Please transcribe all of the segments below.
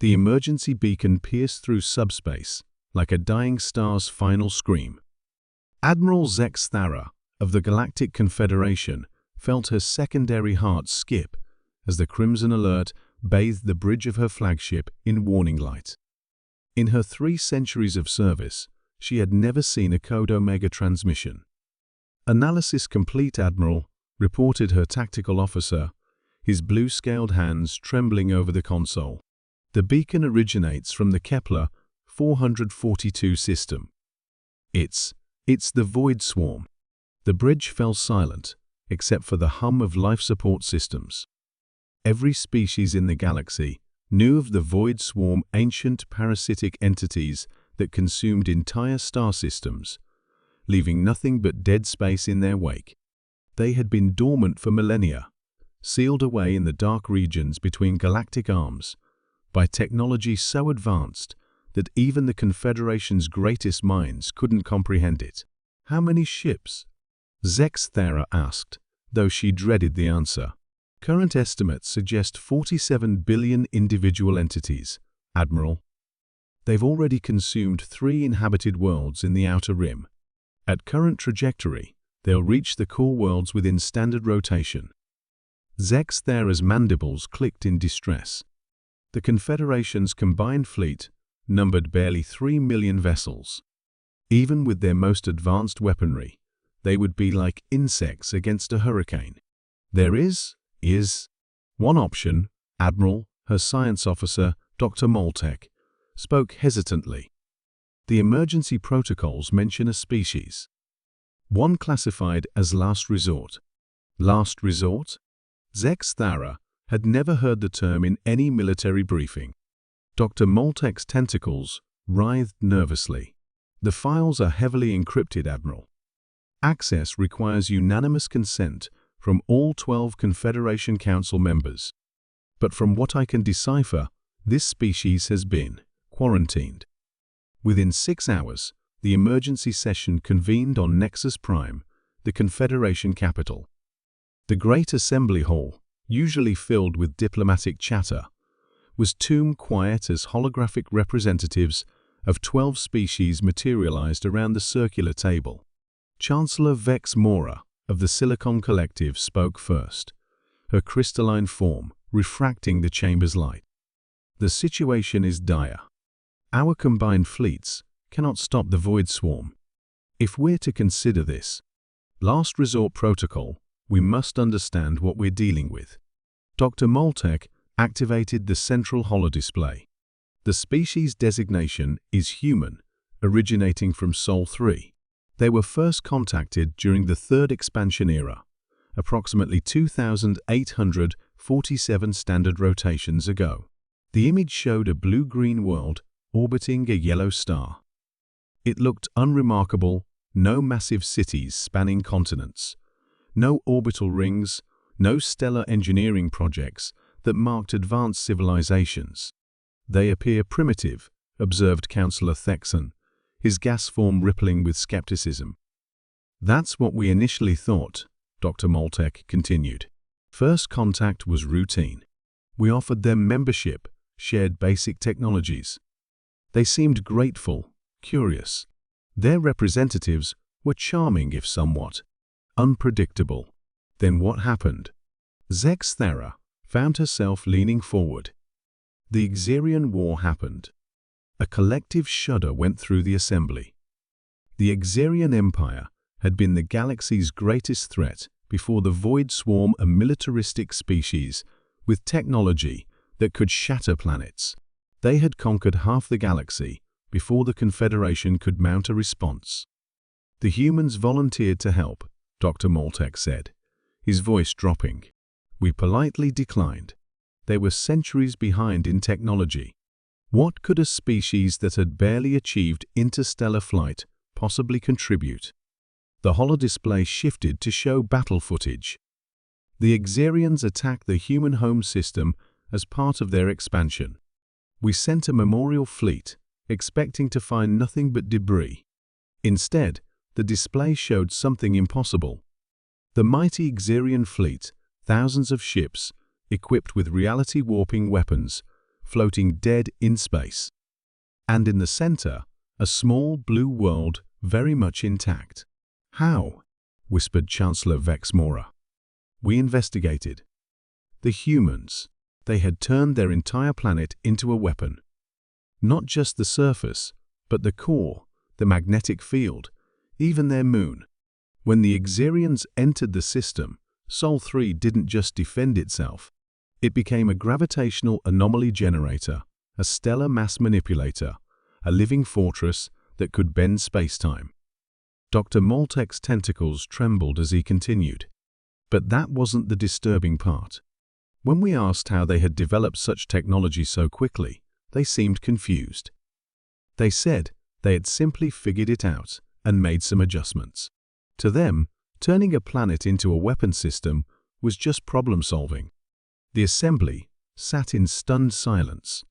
The emergency beacon pierced through subspace like a dying star's final scream. Admiral Zex Thara of the Galactic Confederation felt her secondary heart skip as the crimson alert bathed the bridge of her flagship in warning light. In her 3 centuries of service, she had never seen a Code Omega transmission. "Analysis complete, Admiral," reported her tactical officer, his blue-scaled hands trembling over the console. "The beacon originates from the Kepler 442 system. It's the Void Swarm." The bridge fell silent, except for the hum of life support systems. Every species in the galaxy knew of the Void Swarm, ancient parasitic entities that consumed entire star systems, leaving nothing but dead space in their wake. They had been dormant for millennia, sealed away in the dark regions between galactic arms by technology so advanced that even the Confederation's greatest minds couldn't comprehend it. "How many ships?" Zex Thara asked, though she dreaded the answer. "Current estimates suggest 47 billion individual entities, Admiral. They've already consumed 3 inhabited worlds in the Outer Rim. At current trajectory, they'll reach the core worlds within standard rotation." Zex Thara's mandibles clicked in distress. The Confederation's combined fleet numbered barely 3 million vessels. Even with their most advanced weaponry, they would be like insects against a hurricane. "There is one option, Admiral," her science officer, Dr. Moltek, spoke hesitantly. "The emergency protocols mention a species. One classified as last resort." Last resort? Zex Thara had never heard the term in any military briefing. Dr. Moltek's tentacles writhed nervously. "The files are heavily encrypted, Admiral. Access requires unanimous consent from all 12 Confederation Council members. But from what I can decipher, this species has been quarantined." Within 6 hours, the emergency session convened on Nexus Prime, the Confederation capital. The Great Assembly Hall, usually filled with diplomatic chatter, was tomb quiet as holographic representatives of 12 species materialized around the circular table. Chancellor Vex Mora of the Silicon Collective spoke first, her crystalline form refracting the chamber's light. "The situation is dire. Our combined fleets cannot stop the Void Swarm. If we're to consider this last resort protocol, we must understand what we're dealing with." Dr. Moltek activated the central holodisplay. "The species designation is human, originating from Sol 3. They were first contacted during the Third Expansion Era, approximately 2,847 standard rotations ago. The image showed a blue-green world orbiting a yellow star. It looked unremarkable, no massive cities spanning continents, no orbital rings, no stellar engineering projects that marked advanced civilizations. They appear primitive, observed Councillor Thexan, his gas form rippling with skepticism. That's what we initially thought, Dr. Moltek continued. First contact was routine. We offered them membership, shared basic technologies. They seemed grateful, curious. Their representatives were charming if somewhat unpredictable. Then what happened? Zex Thara found herself leaning forward. The Xerian War happened. A collective shudder went through the assembly. The Xerian Empire had been the galaxy's greatest threat before the Void Swarm, a militaristic species with technology that could shatter planets. They had conquered half the galaxy before the Confederation could mount a response. The humans volunteered to help, Dr. Moltek said, his voice dropping. We politely declined. They were centuries behind in technology. What could a species that had barely achieved interstellar flight possibly contribute? The holodisplay shifted to show battle footage. The Xerians attacked the human home system as part of their expansion. We sent a memorial fleet, expecting to find nothing but debris. Instead, the display showed something impossible. The mighty Xerian fleet, thousands of ships, equipped with reality-warping weapons, floating dead in space. And in the center, a small blue world very much intact. "How?" whispered Chancellor Vex Mora. "We investigated. The humans, they had turned their entire planet into a weapon. Not just the surface, but the core, the magnetic field, even their moon. When the Xerians entered the system, Sol 3 didn't just defend itself. It became a gravitational anomaly generator, a stellar mass manipulator, a living fortress that could bend spacetime." Dr. Moltek's tentacles trembled as he continued. But that wasn't the disturbing part. When we asked how they had developed such technology so quickly, they seemed confused. They said they had simply figured it out and made some adjustments. To them, turning a planet into a weapon system was just problem-solving. The assembly sat in stunned silence.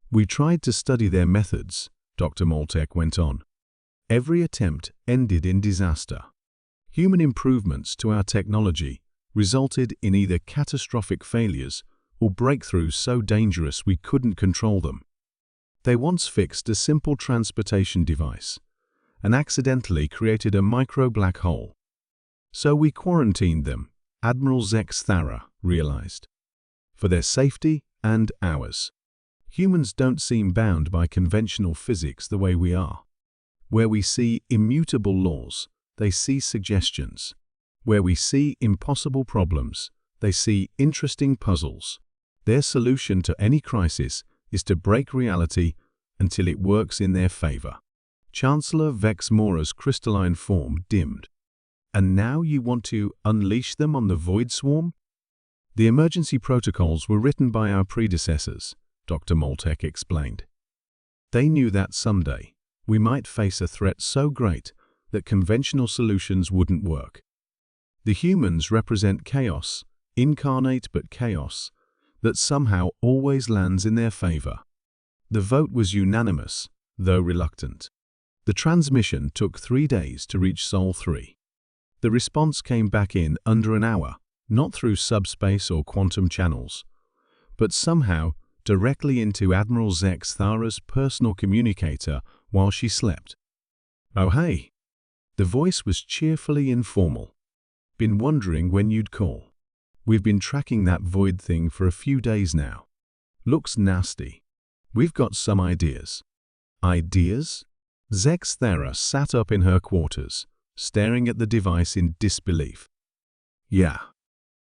"We tried to study their methods," Dr. Moltek went on. "Every attempt ended in disaster. Human improvements to our technology resulted in either catastrophic failures or breakthroughs so dangerous we couldn't control them. They once fixed a simple transportation device and accidentally created a micro-black hole. So we quarantined them," Admiral Zex Thara realized. "For their safety and ours. Humans don't seem bound by conventional physics the way we are. Where we see immutable laws, they see suggestions. Where we see impossible problems, they see interesting puzzles. Their solution to any crisis is to break reality until it works in their favor." Chancellor Vex Mora's crystalline form dimmed. "And now you want to unleash them on the Void Swarm?" "The emergency protocols were written by our predecessors," Dr. Moltek explained. "They knew that someday we might face a threat so great that conventional solutions wouldn't work. The humans represent chaos, incarnate but chaos, that somehow always lands in their favor." The vote was unanimous, though reluctant. The transmission took 3 days to reach Sol 3. The response came back in under an hour, not through subspace or quantum channels, but somehow directly into Admiral Zex Thara's personal communicator while she slept. "Oh hey." The voice was cheerfully informal. "Been wondering when you'd call. We've been tracking that void thing for a few days now. Looks nasty. We've got some ideas." "Ideas?" Zex Thara sat up in her quarters, staring at the device in disbelief. "Yeah.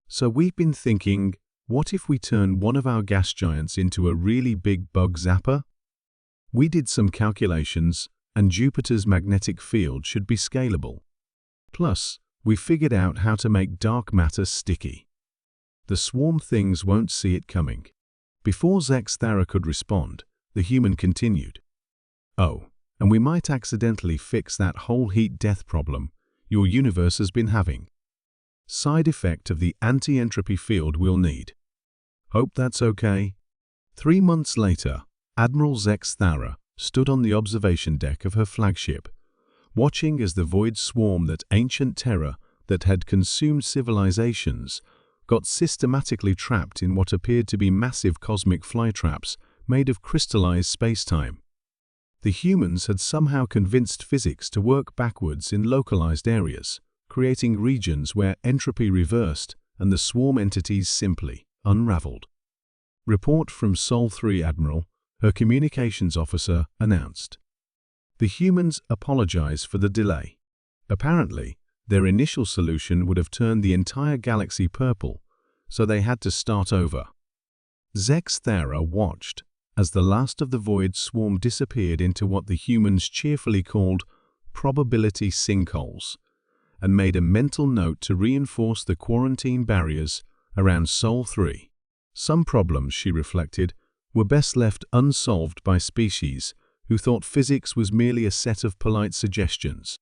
So we've been thinking, what if we turn one of our gas giants into a really big bug zapper? We did some calculations, and Jupiter's magnetic field should be scalable. Plus, we figured out how to make dark matter sticky. The swarm things won't see it coming." Before Zex Thara could respond, the human continued. "Oh, and we might accidentally fix that whole heat death problem your universe has been having. Side effect of the anti-entropy field we'll need. Hope that's okay." 3 months later, Admiral Zex Thara stood on the observation deck of her flagship, watching as the void swarm, that ancient terror that had consumed civilizations, got systematically trapped in what appeared to be massive cosmic flytraps made of crystallized spacetime. The humans had somehow convinced physics to work backwards in localized areas, creating regions where entropy reversed and the swarm entities simply unraveled. "Report from Sol 3, Admiral," her communications officer announced. The humans apologized for the delay. Apparently, their initial solution would have turned the entire galaxy purple, so they had to start over. Zex Thara watched as the last of the void swarm disappeared into what the humans cheerfully called probability sinkholes, and made a mental note to reinforce the quarantine barriers around Sol 3. Some problems, she reflected, were best left unsolved by species who thought physics was merely a set of polite suggestions.